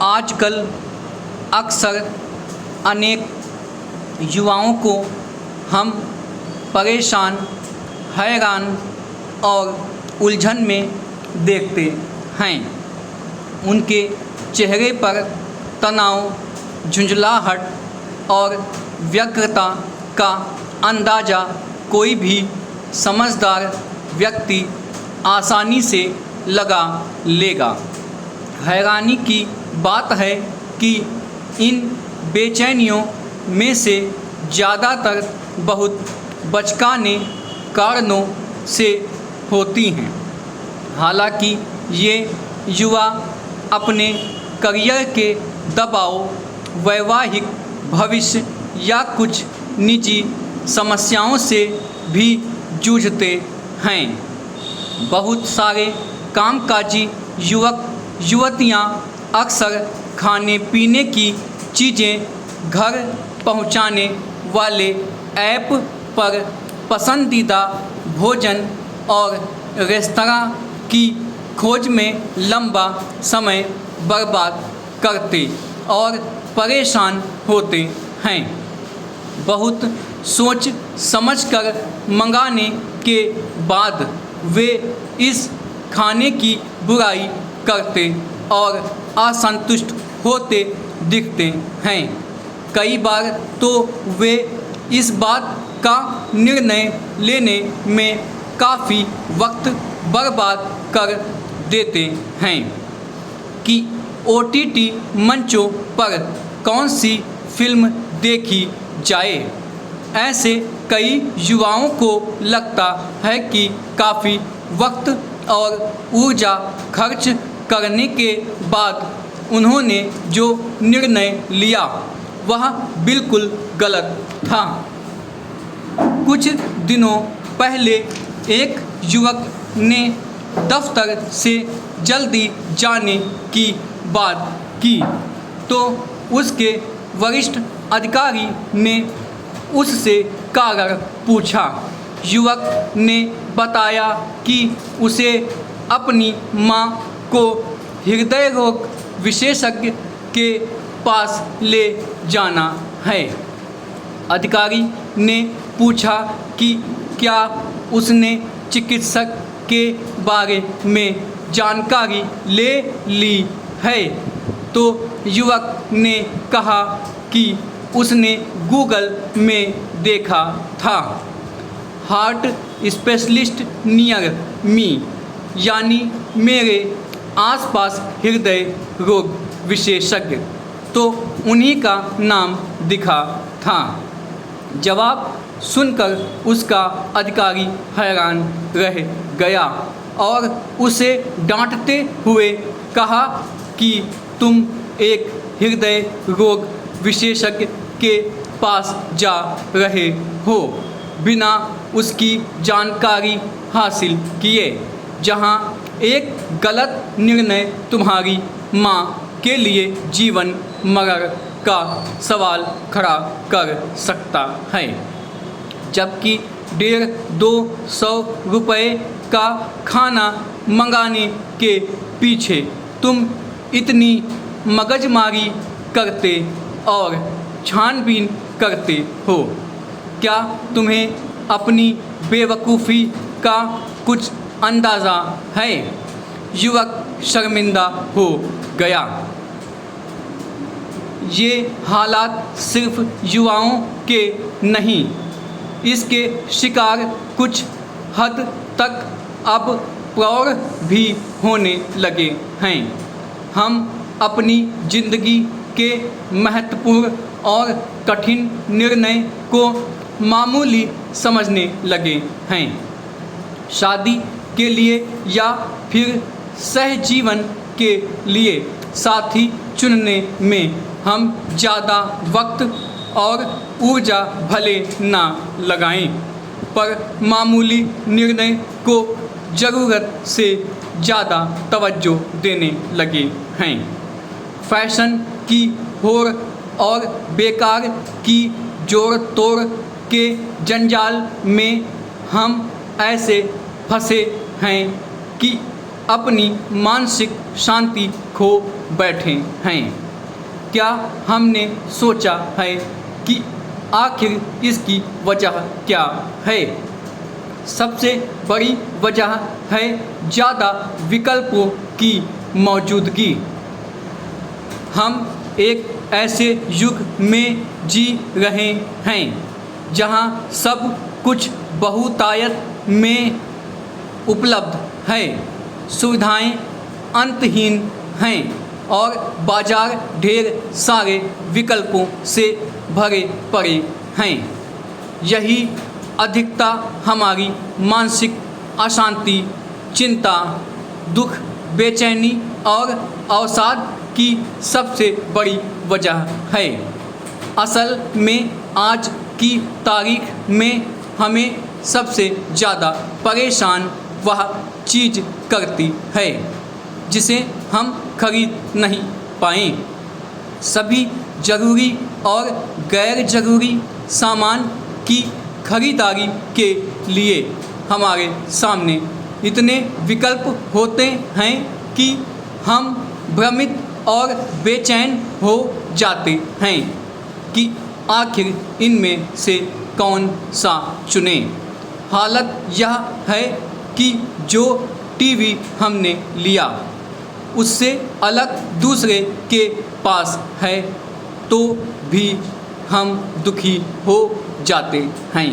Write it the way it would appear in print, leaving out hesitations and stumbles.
आजकल अक्सर अनेक युवाओं को हम परेशान, हैरान और उलझन में देखते हैं। उनके चेहरे पर तनाव, झुंझलाहट और व्यग्रता का अंदाज़ा कोई भी समझदार व्यक्ति आसानी से लगा लेगा। हैरानी की बात है कि इन बेचैनियों में से ज़्यादातर बहुत बचकाने कारणों से होती हैं। हालांकि ये युवा अपने करियर के दबाव, वैवाहिक भविष्य या कुछ निजी समस्याओं से भी जूझते हैं। बहुत सारे कामकाजी युवक युवतियां अक्सर खाने पीने की चीज़ें घर पहुंचाने वाले ऐप पर पसंदीदा भोजन और रेस्तरां की खोज में लंबा समय बर्बाद करते और परेशान होते हैं। बहुत सोच समझकर मंगाने के बाद वे इस खाने की बुराई करते और असंतुष्ट होते दिखते हैं। कई बार तो वे इस बात का निर्णय लेने में काफ़ी वक्त बर्बाद कर देते हैं कि OTT मंचों पर कौन सी फिल्म देखी जाए। ऐसे कई युवाओं को लगता है कि काफ़ी वक्त और ऊर्जा खर्च करने के बाद उन्होंने जो निर्णय लिया वह बिल्कुल गलत था। कुछ दिनों पहले एक युवक ने दफ्तर से जल्दी जाने की बात की तो उसके वरिष्ठ अधिकारी ने उससे कारण पूछा। युवक ने बताया कि उसे अपनी मां को हृदय रोग विशेषज्ञ के पास ले जाना है। अधिकारी ने पूछा कि क्या उसने चिकित्सक के बारे में जानकारी ले ली है, तो युवक ने कहा कि उसने गूगल में देखा था। हार्ट स्पेशलिस्ट नियर मी, यानी मेरे आसपास हृदय रोग विशेषज्ञ, तो उन्हीं का नाम दिखा था। जवाब सुनकर उसका अधिकारी हैरान रह गया और उसे डांटते हुए कहा कि तुम एक हृदय रोग विशेषज्ञ के पास जा रहे हो बिना उसकी जानकारी हासिल किए, जहां एक गलत निर्णय तुम्हारी मां के लिए जीवन मरण का सवाल खड़ा कर सकता है। जबकि 150-200 रुपये का खाना मंगाने के पीछे तुम इतनी मगजमारी करते और छानबीन करते हो। क्या तुम्हें अपनी बेवकूफ़ी का कुछ अंदाज़ा है? युवक शर्मिंदा हो गया। ये हालात सिर्फ युवाओं के नहीं, इसके शिकार कुछ हद तक अब प्रौढ़ भी होने लगे हैं। हम अपनी ज़िंदगी के महत्वपूर्ण और कठिन निर्णय को मामूली समझने लगे हैं। शादी के लिए या फिर सहजीवन के लिए साथी चुनने में हम ज़्यादा वक्त और ऊर्जा भले ना लगाएं, पर मामूली निर्णय को ज़रूरत से ज़्यादा तवज्जो देने लगे हैं। फैशन की होड़ और बेकार की जोड़ तोड़ के जंजाल में हम ऐसे फंसे हैं कि अपनी मानसिक शांति खो बैठे हैं। क्या हमने सोचा है कि आखिर इसकी वजह क्या है? सबसे बड़ी वजह है ज़्यादा विकल्पों की मौजूदगी। हम एक ऐसे युग में जी रहे हैं जहां सब कुछ बहुतायत में उपलब्ध है, सुविधाएं अंतहीन हैं और बाजार ढेर सारे विकल्पों से भरे पड़े हैं। यही अधिकता हमारी मानसिक अशांति, चिंता, दुख, बेचैनी और अवसाद की सबसे बड़ी वजह है। असल में आज की तारीख में हमें सबसे ज़्यादा परेशान वह चीज़ करती है जिसे हम खरीद नहीं पाएं। सभी ज़रूरी और गैर ज़रूरी सामान की खरीदारी के लिए हमारे सामने इतने विकल्प होते हैं कि हम भ्रमित और बेचैन हो जाते हैं कि आखिर इनमें से कौन सा चुनें। हालत यह है कि जो टीवी हमने लिया उससे अलग दूसरे के पास है तो भी हम दुखी हो जाते हैं।